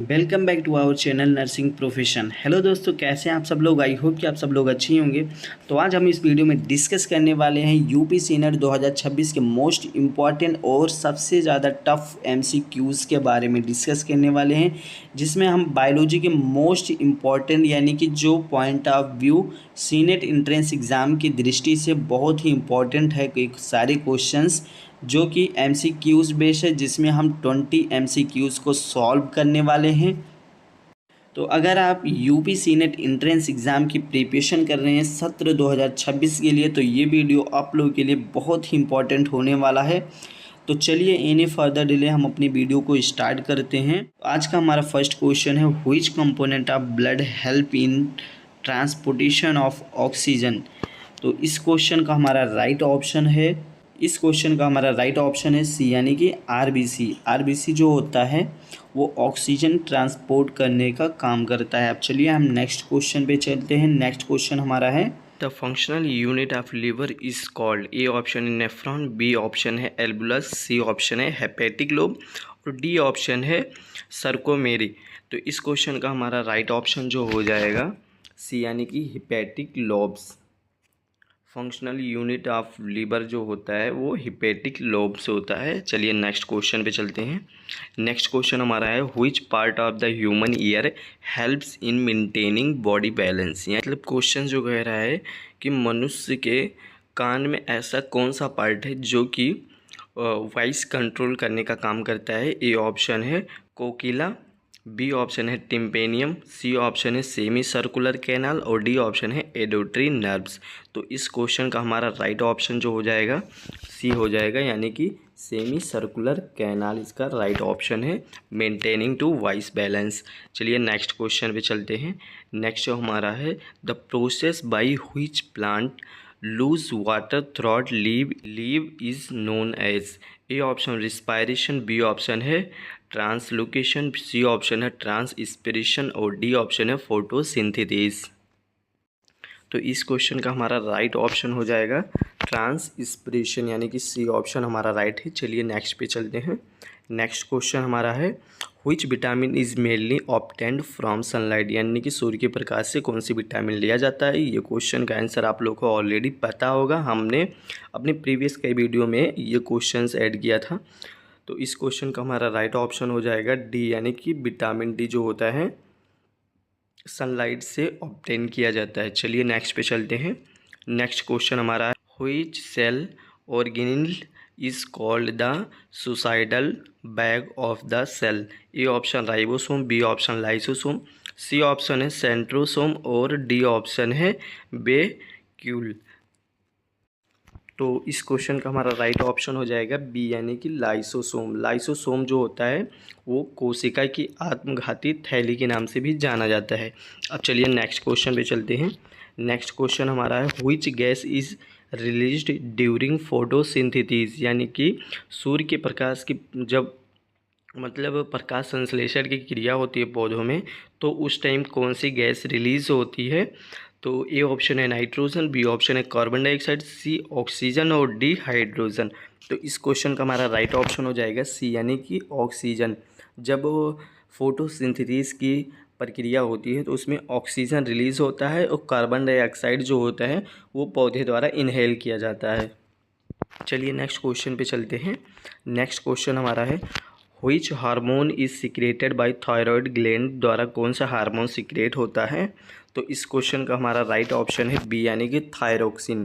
Welcome back to our channel nursing profession. Hello दोस्तों, कैसे हैं आप सब लोग। आई होप कि आप सब लोग अच्छे ही होंगे। तो आज हम इस वीडियो में डिस्कस करने वाले हैं यूपी सीनियर 2026 के मोस्ट इम्पॉर्टेंट और सबसे ज़्यादा टफ एमसीक्यूज़ के बारे में डिस्कस करने वाले हैं, जिसमें हम बायोलॉजी के मोस्ट इम्पॉर्टेंट यानी कि जो point of view senate entrance exam की दृष्टि से बहुत ही इम्पॉर्टेंट है, एक सारे क्वेश्चंस जो कि एमसीक्यूज़ बेस्ड है, जिसमें हम 20 एमसीक्यूज़ को सॉल्व करने वाले हैं। तो अगर आप यूपी सीनेट एंट्रेंस एग्ज़ाम की प्रिपरेशन कर रहे हैं सत्र 2026 के लिए, तो ये वीडियो आप लोगों के लिए बहुत ही इम्पॉर्टेंट होने वाला है। तो चलिए एनी फर्दर डिले हम अपनी वीडियो को स्टार्ट करते हैं। आज का हमारा फर्स्ट क्वेश्चन है, which component of blood help in transportation of oxygen. तो इस क्वेश्चन का हमारा राइट ऑप्शन है सी, यानी कि आरबीसी। आरबीसी जो होता है वो ऑक्सीजन ट्रांसपोर्ट करने का काम करता है। अब चलिए हम नेक्स्ट क्वेश्चन पे चलते हैं। नेक्स्ट क्वेश्चन हमारा है, the functional unit of liver is called. A option है नेफ्रॉन, बी ऑप्शन है एल्बुलस, सी ऑप्शन है हेपेटिक लोब और डी ऑप्शन है सर्कोमेरी। तो इस क्वेश्चन का हमारा राइट ऑप्शन जो हो जाएगा सी, यानी कि hepatic lobes. Functional unit of liver जो होता है वो हिपेटिक लोब से होता है। चलिए नेक्स्ट क्वेश्चन पे चलते हैं। नेक्स्ट क्वेश्चन हमारा है, which part of the human ear helps in maintaining body balance. मतलब क्वेश्चन जो कह रहा है कि मनुष्य के कान में ऐसा कौन सा पार्ट है जो कि वॉइस कंट्रोल करने का काम करता है। ए ऑप्शन है कोकिला, बी ऑप्शन है टिम्पेनियम, सी ऑप्शन है सेमी सर्कुलर कैनाल और डी ऑप्शन है एडोटरी नर्व्स। तो इस क्वेश्चन का हमारा राइट ऑप्शन जो हो जाएगा सी हो जाएगा, यानी कि सेमी सर्कुलर कैनाल इसका राइट ऑप्शन है, मेंटेनिंग टू वॉइस बैलेंस। चलिए नेक्स्ट क्वेश्चन पे चलते हैं। नेक्स्ट जो हमारा है, the process by which plant lose water through leave is known as. A option respiration, B option है ट्रांसलोकेशन, सी ऑप्शन है ट्रांसस्पिरेशन और डी ऑप्शन है फोटोसिंथेसिस। तो इस क्वेश्चन का हमारा राइट ऑप्शन हो जाएगा ट्रांसस्पिरेशन, यानी कि सी ऑप्शन हमारा राइट है। चलिए नेक्स्ट पे चलते हैं। नेक्स्ट क्वेश्चन हमारा है, which vitamin is mainly obtained from sunlight. यानी कि सूर्य के प्रकाश से कौन सी विटामिन लिया जाता है। ये क्वेश्चन का आंसर आप लोग को ऑलरेडी पता होगा, हमने अपने प्रीवियस कई वीडियो में ये क्वेश्चंस ऐड किया था। तो इस क्वेश्चन का हमारा राइट ऑप्शन हो जाएगा डी, यानी कि विटामिन डी जो होता है सनलाइट से ऑब्टेन किया जाता है। चलिए नेक्स्ट पे चलते हैं। नेक्स्ट क्वेश्चन हमारा है, which cell organelle is called the suicidal bag of the cell. A option ribosome, B option lysosome, C option है सेंट्रोसोम और डी ऑप्शन है वेक्यूल। तो इस क्वेश्चन का हमारा राइट ऑप्शन हो जाएगा बी, यानी कि लाइसोसोम। लाइसोसोम जो होता है वो कोशिका की आत्मघाती थैली के नाम से भी जाना जाता है। अब चलिए नेक्स्ट क्वेश्चन पे चलते हैं। नेक्स्ट क्वेश्चन हमारा है, which gas is released during photosynthesis. यानी कि सूर्य के प्रकाश की जब प्रकाश संश्लेषण की क्रिया होती है पौधों में, तो उस टाइम कौन सी गैस रिलीज होती है। तो ए ऑप्शन है नाइट्रोजन, बी ऑप्शन है कार्बन डाइऑक्साइड, सी ऑक्सीजन और डी हाइड्रोजन। तो इस क्वेश्चन का हमारा राइट ऑप्शन हो जाएगा सी, यानी कि ऑक्सीजन। जब फोटोसिंथेसिस की प्रक्रिया होती है तो उसमें ऑक्सीजन रिलीज होता है और कार्बन डाइऑक्साइड जो होता है वो पौधे द्वारा इनहेल किया जाता है। चलिए नेक्स्ट क्वेश्चन पे चलते हैं। नेक्स्ट क्वेश्चन हमारा है, which hormone is secreted by thyroid gland. द्वारा कौन सा हार्मोन सिक्रेट होता है। तो इस क्वेश्चन का हमारा राइट ऑप्शन है बी, यानी कि थायरोक्सिन।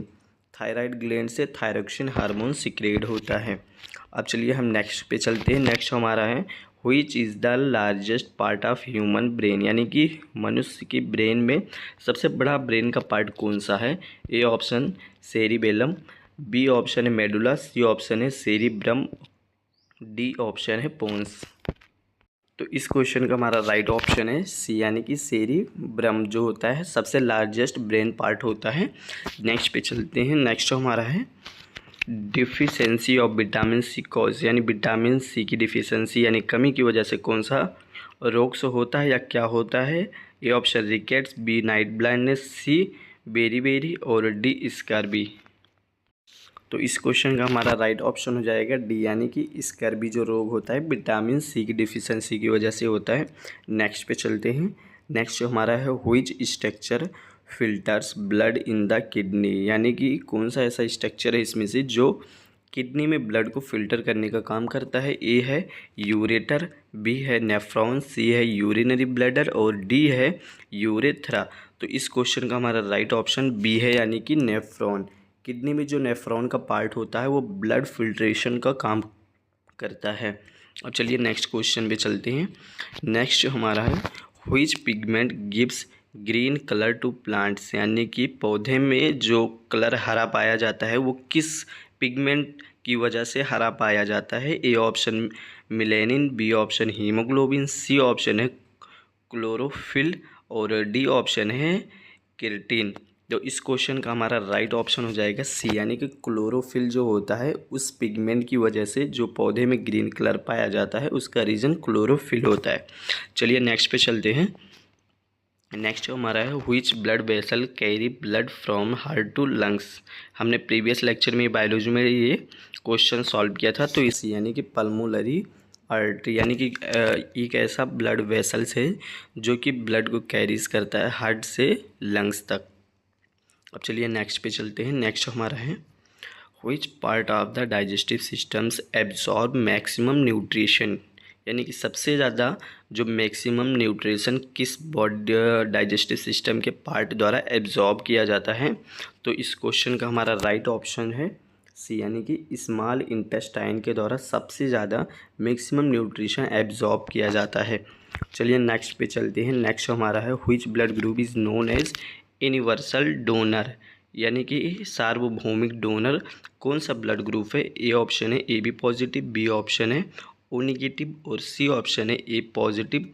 थायराइड ग्लैंड से थायरोक्सिन हार्मोन सिक्रेट होता है। अब चलिए हम नेक्स्ट पे चलते हैं। नेक्स्ट हमारा है, which is the largest part of human brain. यानी कि मनुष्य की ब्रेन में सबसे बड़ा ब्रेन का पार्ट कौन सा है। A option cerebellum, B option है मेडुला, सी ऑप्शन है सेरिब्रम, डी ऑप्शन है पोन्स। तो इस क्वेश्चन का हमारा राइट ऑप्शन है सी, यानी कि सेरिब्रम जो होता है सबसे लार्जेस्ट ब्रेन पार्ट होता है। नेक्स्ट पे चलते हैं। नेक्स्ट हमारा है, deficiency of vitamin C cause. यानी विटामिन सी की डिफिशेंसी यानी कमी की वजह से कौन सा रोग से होता है या क्या होता है। A option rickets, B night blindness, C beri beri और डी स्कारबी। तो इस क्वेश्चन का हमारा राइट ऑप्शन हो जाएगा डी, यानी कि स्कर्वी जो रोग होता है विटामिन सी की डिफिशिएंसी की वजह से होता है। नेक्स्ट पे चलते हैं। नेक्स्ट जो हमारा है, which structure filters blood in the kidney, यानी कि कौन सा ऐसा स्ट्रक्चर है इसमें से जो किडनी में ब्लड को फिल्टर करने का काम करता है। ए है यूरेटर, बी है नेफ्रॉन, सी है यूरिनरी ब्लैडर और डी है यूरेथ्रा। तो इस क्वेश्चन का हमारा राइट ऑप्शन बी है, यानी कि नेफ्रॉन। किडनी में जो नेफ्रॉन का पार्ट होता है वो ब्लड फिल्ट्रेशन का काम करता है। अब चलिए नेक्स्ट क्वेश्चन पे चलते हैं। नेक्स्ट हमारा है, which pigment gives green colour to plants, यानी कि पौधे में जो कलर हरा पाया जाता है वो किस पिगमेंट की वजह से हरा पाया जाता है। A option melanin, B option haemoglobin, C option है क्लोरोफिल और डी ऑप्शन है केराटिन। तो इस क्वेश्चन का हमारा राइट ऑप्शन हो जाएगा सी, यानी कि क्लोरोफिल जो होता है उस पिगमेंट की वजह से जो पौधे में ग्रीन कलर पाया जाता है उसका रीज़न क्लोरोफिल होता है। चलिए नेक्स्ट पे चलते हैं। नेक्स्ट हमारा है, which blood vessel carry blood from heart to lungs. हमने प्रीवियस लेक्चर में बायोलॉजी में ये क्वेश्चन सॉल्व किया था। तो इस यानी कि पल्मोनरी आर्टरी, यानी कि एक ऐसा ब्लड वेसल्स है जो कि ब्लड को कैरीज करता है हार्ट से लंग्स तक। अब चलिए नेक्स्ट पे चलते हैं। नेक्स्ट हमारा है, which part of the digestive systems absorb maximum nutrition, यानी कि सबसे ज़्यादा जो मैक्सिमम न्यूट्रिशन किस बॉडी डाइजेस्टिव सिस्टम के पार्ट द्वारा एब्जॉर्ब किया जाता है। तो इस क्वेश्चन का हमारा राइट ऑप्शन है सी, यानी कि स्मॉल इंटेस्टाइन के द्वारा सबसे ज़्यादा मैक्सिमम न्यूट्रिशन एब्जॉर्ब किया जाता है। चलिए नेक्स्ट पे चलते हैं। नेक्स्ट हमारा है, which blood group is known as universal donor, यानी कि सार्वभौमिक डोनर कौन सा ब्लड ग्रुप है। ए ऑप्शन है A B positive, B option है ओ नेगेटिव और सी ऑप्शन है ए पॉजिटिव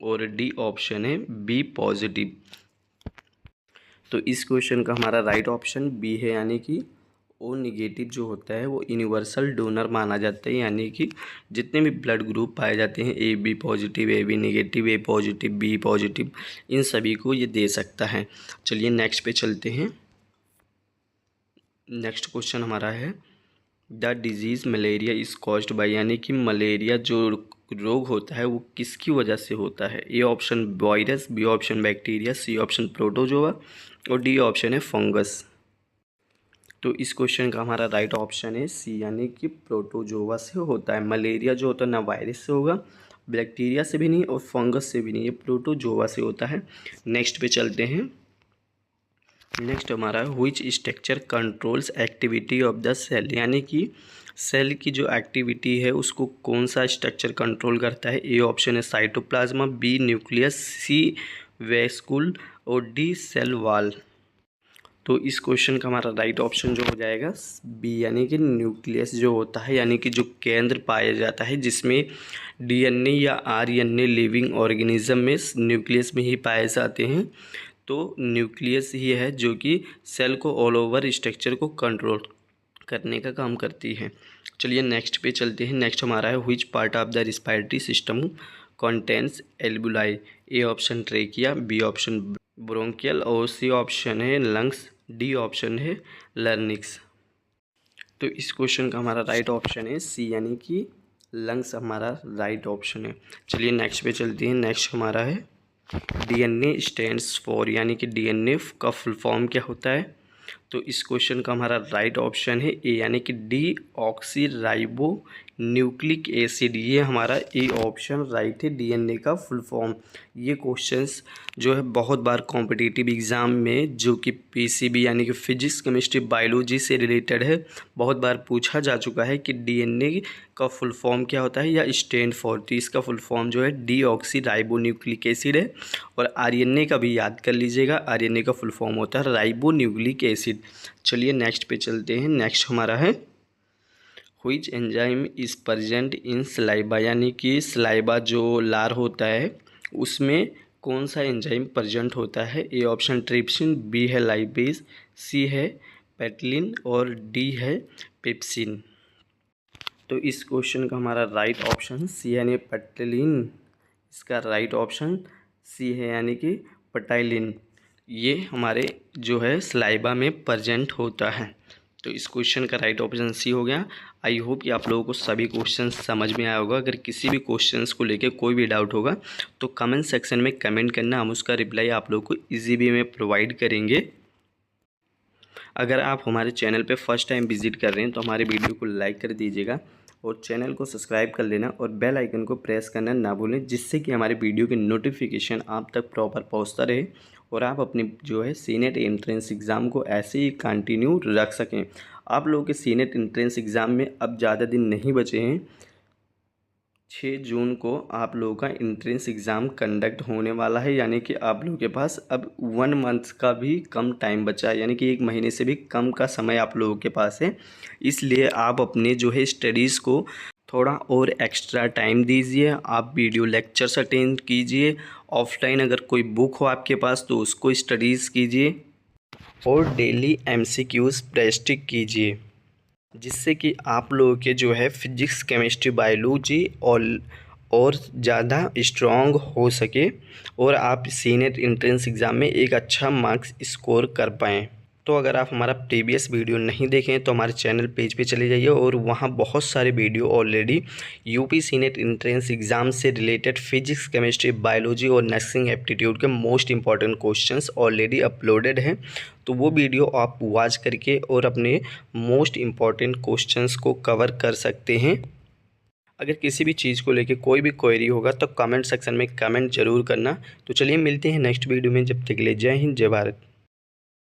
और डी ऑप्शन है बी पॉजिटिव। तो इस क्वेश्चन का हमारा राइट ऑप्शन बी है, यानी कि ओ निगेटिव जो होता है वो यूनिवर्सल डोनर माना जाता है, यानी कि जितने भी ब्लड ग्रुप पाए जाते हैं A B positive, A B negative, A positive, B positive, इन सभी को ये दे सकता है। चलिए नेक्स्ट पे चलते हैं। नेक्स्ट क्वेश्चन हमारा है, the disease malaria is caused by, यानी कि मलेरिया जो रोग होता है वो किसकी वजह से होता है। A option virus, B option bacteria, C option protozoa और डी ऑप्शन है फंगस। तो इस क्वेश्चन का हमारा राइट ऑप्शन है सी, यानी कि प्रोटोजोआ से होता है। मलेरिया जो होता है ना वायरस से होगा, बैक्टीरिया से भी नहीं और फंगस से भी नहीं, ये प्रोटोजोआ से होता है। नेक्स्ट पे चलते हैं। नेक्स्ट हमारा है, which structure controls activity of the cell, यानी कि सेल की जो एक्टिविटी है उसको कौन सा स्ट्रक्चर कंट्रोल करता है। ए ऑप्शन है साइटोप्लाज्मा, बी न्यूक्लियस, सी वेस्कुल और डी सेल वॉल। तो इस क्वेश्चन का हमारा राइट ऑप्शन जो हो जाएगा बी, यानी कि न्यूक्लियस जो होता है, यानी कि जो केंद्र पाया जाता है जिसमें डीएनए या आरएनए लिविंग ऑर्गेनिज्म में न्यूक्लियस में ही पाए जाते हैं। तो न्यूक्लियस ही है जो कि सेल को ऑल ओवर स्ट्रक्चर को कंट्रोल करने का काम करती है। चलिए नेक्स्ट पे चलते हैं। नेक्स्ट हमारा है, which part of the respiratory system contains एल्बुलाई। A option trachea, B option bronchial और सी ऑप्शन है लंग्स, डी ऑप्शन है लर्निक्स। तो इस क्वेश्चन का हमारा राइट ऑप्शन है सी, यानी कि लंग्स हमारा राइट ऑप्शन है। चलिए नेक्स्ट पे चलते हैं। नेक्स्ट हमारा है, डीएनए स्टैंड्स फॉर, यानी कि डीएनए का फुल फॉर्म क्या होता है। तो इस क्वेश्चन का हमारा राइट ऑप्शन है ए, यानी कि D oxy ribo nucleic acid, ये हमारा ए ऑप्शन राइट है। डीएनए का फुल फॉर्म, ये क्वेश्चंस जो है बहुत बार कॉम्पिटिटिव एग्ज़ाम में जो कि पीसीबी यानी कि फिजिक्स केमिस्ट्री बायोलॉजी से रिलेटेड है, बहुत बार पूछा जा चुका है कि डीएनए का फुल फॉर्म क्या होता है या स्टैंड फॉर। तो इसका फुल फॉर्म जो है D oxy ribo nucleic acid है। और आरएनए का भी याद कर लीजिएगा, आरएनए का फुल फॉर्म होता है राइबो न्यूक्लिक एसिड। चलिए नेक्स्ट पे चलते हैं। नेक्स्ट हमारा है, which enzyme is present in saliva, यानी कि सलाइबा जो लार होता है उसमें कौन सा एंजाइम प्रेजेंट होता है। ए ऑप्शन ट्रिप्सिन, बी है लाइपेज, सी है पेटलिन और डी है पेप्सिन। तो इस क्वेश्चन का हमारा राइट ऑप्शन सी यानी पेटलिन, इसका राइट ऑप्शन सी है यानी कि पेटाइलिन। ये हमारे जो है सलाइवा में प्रेजेंट होता है। तो इस क्वेश्चन का राइट ऑप्शन सी हो गया। आई होप कि आप लोगों को सभी क्वेश्चन समझ में आया होगा। अगर किसी भी क्वेश्चंस को लेकर कोई भी डाउट होगा तो कमेंट सेक्शन में कमेंट करना, हम उसका रिप्लाई आप लोगों को इजी वे में प्रोवाइड करेंगे। अगर आप हमारे चैनल पे फर्स्ट टाइम विजिट कर रहे हैं तो हमारे वीडियो को लाइक कर दीजिएगा और चैनल को सब्सक्राइब कर लेना और बेल आइकन को प्रेस करना ना भूलें, जिससे कि हमारे वीडियो की नोटिफिकेशन आप तक प्रॉपर पहुंचता रहे और आप अपनी जो है सीनेट एंट्रेंस एग्ज़ाम को ऐसे ही कंटिन्यू रख सकें। आप लोगों के सीनेट एंट्रेंस एग्ज़ाम में अब ज़्यादा दिन नहीं बचे हैं। 6 जून को आप लोगों का एंट्रेंस एग्ज़ाम कंडक्ट होने वाला है, यानी कि आप लोगों के पास अब 1 मंथ का भी कम टाइम बचा है, यानी कि 1 महीने से भी कम का समय आप लोगों के पास है। इसलिए आप अपने जो है स्टडीज़ को थोड़ा और एक्स्ट्रा टाइम दीजिए। आप वीडियो लेक्चर्स अटेंड कीजिए, ऑफलाइन अगर कोई बुक हो आपके पास तो उसको स्टडीज़ कीजिए और डेली MCQs प्रैक्टिस कीजिए, जिससे कि आप लोगों के जो है फिजिक्स, केमिस्ट्री, बायोलॉजी और ज़्यादा स्ट्रॉन्ग हो सके और आप सीनेट एंट्रेंस एग्ज़ाम में एक अच्छा मार्क्स स्कोर कर पाएँ। तो अगर आप हमारा प्रीवियस वीडियो नहीं देखें तो हमारे चैनल पेज पे चले जाइए और वहाँ बहुत सारे video already UP senate entrance exam से रिलेटेड फिजिक्स, केमिस्ट्री, बायोलॉजी और नर्सिंग एप्टीट्यूड के most important questions already uploaded हैं। तो वो वीडियो आप वॉच करके और अपने मोस्ट इम्पॉर्टेंट क्वेश्चंस को कवर कर सकते हैं। अगर किसी भी चीज़ को लेके कोई भी क्वेरी होगा तो कमेंट सेक्शन में कमेंट ज़रूर करना। तो चलिए मिलते हैं नेक्स्ट वीडियो में, जब तक के लिए जय हिंद, जय भारत।